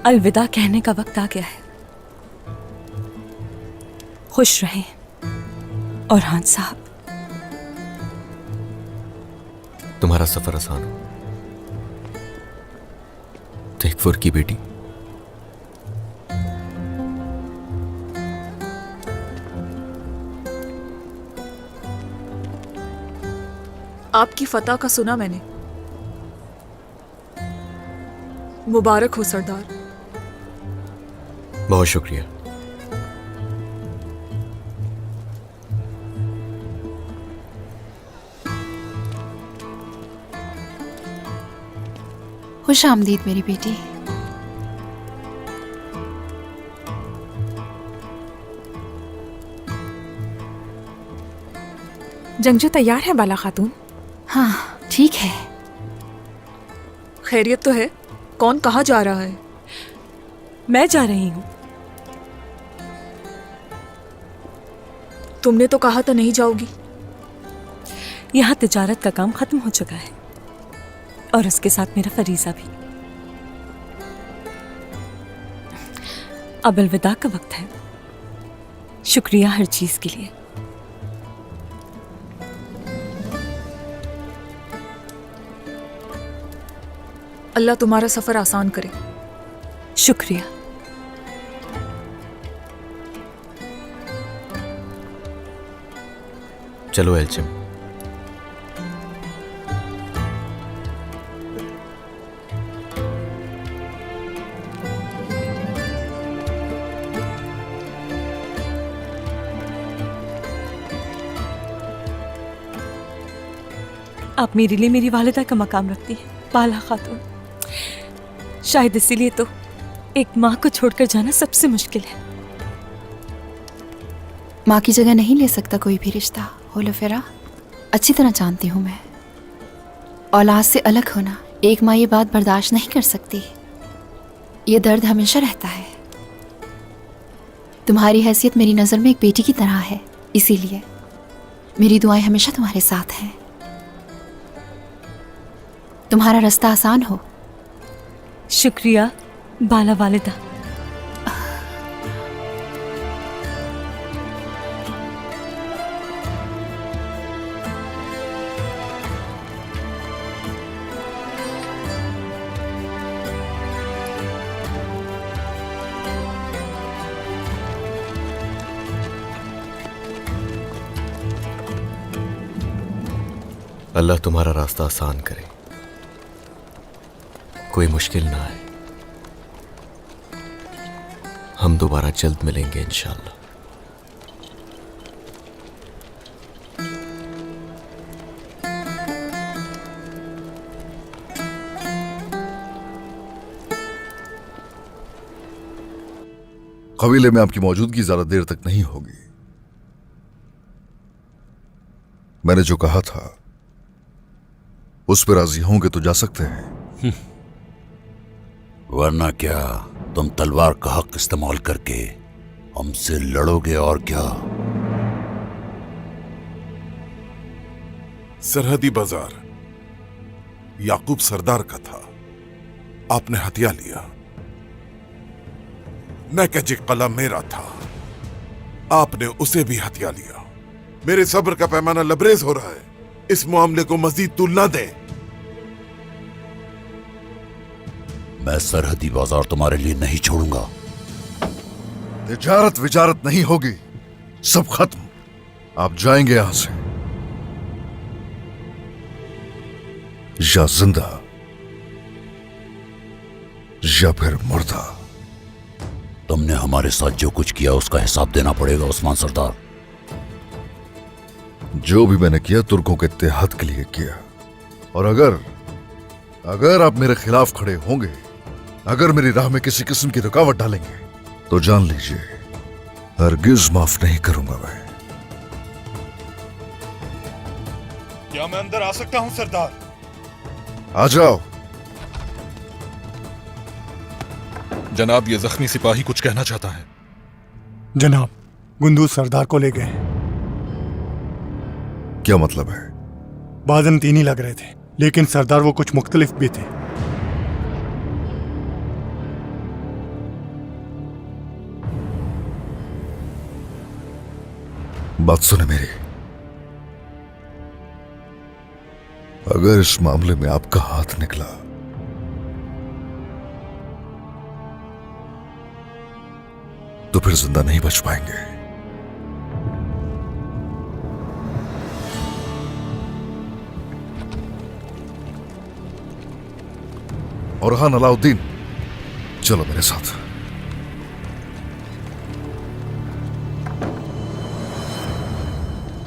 अलविदा कहने का वक्त आ गया है। खुश रहें औरहान साहब। तुम्हारा सफर आसान हो। तेगफुर की बेटी। आपकी फतह का सुना मैंने। मुबारक हो सरदार। बहुत शुक्रिया। खुश आमदीद मेरी बेटी। जंगजू तैयार है बाला खातून? हाँ ठीक है। खैरियत तो है? कौन कहाँ जा रहा है? मैं जा रही हूँ। तुमने तो कहा था नहीं जाओगी। यहाँ तिजारत का काम खत्म हो चुका है और उसके साथ मेरा फरीजा भी। अब अलविदा का वक्त है। शुक्रिया हर चीज के लिए। अल्लाह तुम्हारा सफर आसान करे। शुक्रिया। चलो एल्चिम। आप मेरे लिए मेरी वालिदा का मकाम रखती हैं बाला खातून। शायद इसीलिए तो एक माँ को छोड़कर जाना सबसे मुश्किल है। माँ की जगह नहीं ले सकता कोई भी रिश्ता। होलोफेरा अच्छी तरह जानती हूँ मैं। औलाद से अलग होना एक माँ ये बात बर्दाश्त नहीं कर सकती। ये दर्द हमेशा रहता है। तुम्हारी हैसियत मेरी नज़र में एक बेटी की तरह है, इसीलिए मेरी दुआएं हमेशा तुम्हारे साथ हैं। तुम्हारा रास्ता आसान हो। शुक्रिया बाला वालिदा। अल्लाह तुम्हारा रास्ता आसान करे, कोई मुश्किल ना आए। हम दोबारा जल्द मिलेंगे इंशाअल्लाह। कबीले में आपकी मौजूदगी ज्यादा देर तक नहीं होगी। मैंने जो कहा था उस पर राजी होंगे तो जा सकते हैं। वरना क्या तुम तलवार का हक इस्तेमाल करके हमसे लड़ोगे और क्या? सरहदी बाजार याकूब सरदार का था, आपने हथिया लिया। नैकजी कला मेरा था, आपने उसे भी हथिया लिया। मेरे सब्र का पैमाना लबरेज हो रहा है। इस मामले को मजीद तूल ना दे। मैं सरहदी बाजार तुम्हारे लिए नहीं छोड़ूंगा। तिजारत विजारत नहीं होगी, सब खत्म। आप जाएंगे यहां से या जिंदा या फिर मुर्दा। तुमने हमारे साथ जो कुछ किया उसका हिसाब देना पड़ेगा उस्मान सरदार। जो भी मैंने किया तुर्कों के इत्तेहाद के लिए किया। और अगर आप मेरे खिलाफ खड़े होंगे, अगर मेरी राह में किसी किस्म की रुकावट डालेंगे, तो जान लीजिए हरगिज माफ नहीं करूंगा मैं। क्या मैं अंदर आ सकता हूं सरदार? आ जाओ। जनाब, ये जख्मी सिपाही कुछ कहना चाहता है। जनाब, गुंदूज सरदार को ले गए। क्या मतलब है? बाज़नतीनी लग रहे थे, लेकिन सरदार वो कुछ मुख्तलिफ भी थे। बात सुने मेरी। अगर इस मामले में आपका हाथ निकला तो फिर जिंदा नहीं बच पाएंगे। और हान अलाउद्दीन, चलो मेरे साथ।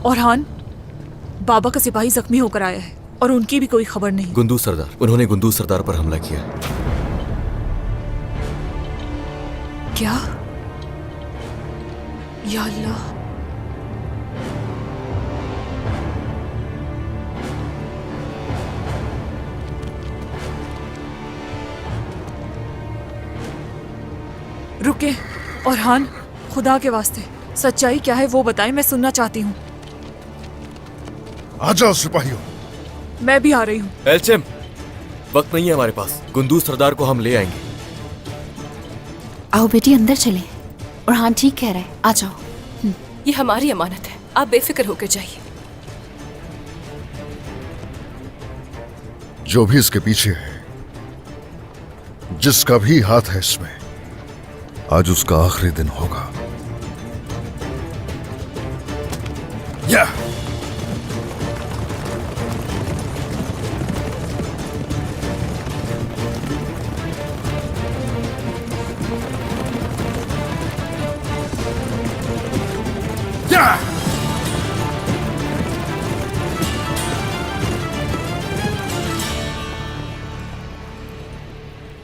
औरहान, बाबा का सिपाही जख्मी होकर आया है और उनकी भी कोई खबर नहीं। गुंदू सरदार, उन्होंने गुंदू सरदार पर हमला किया। क्या? या अल्लाह। रुके औरहान, खुदा के वास्ते सच्चाई क्या है वो बताएं, मैं सुनना चाहती हूँ। आ जाओ सिपाहियों। मैं भी आ रही हूँ। एल्चेम, वक्त नहीं है हमारे पास। गुंदू सरदार को हम ले आएंगे। आओ बेटी अंदर चले। और हाँ ठीक कह रहा है, आ जाओ। ये हमारी अमानत है, आप बेफिक्र होकर जाइए। जो भी इसके पीछे है, जिसका भी हाथ है इसमें, आज उसका आखिरी दिन होगा। या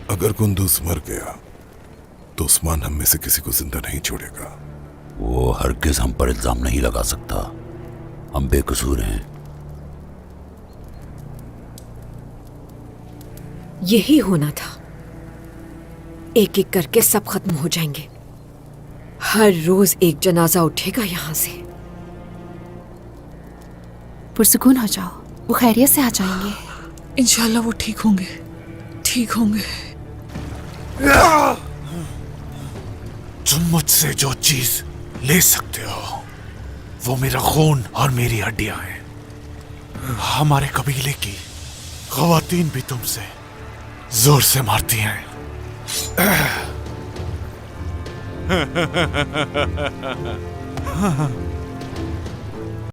अगर कुंदूस मर गया तो उस्मान हम में से किसी को जिंदा नहीं छोड़ेगा। वो हरगिज हम पर इल्जाम नहीं लगा सकता, हम बेकसूर हैं। यही होना था। एक एक करके सब खत्म हो जाएंगे। हर रोज एक जनाजा उठेगा यहां से। पुरसुकून हो जाओ, वो खैरियत से आ जाएंगे। इंशाल्लाह वो ठीक होंगे, ठीक होंगे। तुम मुझसे जो चीज ले सकते हो वो मेरा खून और मेरी हड्डियां हैं। हमारे कबीले की खवातीन भी तुमसे जोर से मारती हैं।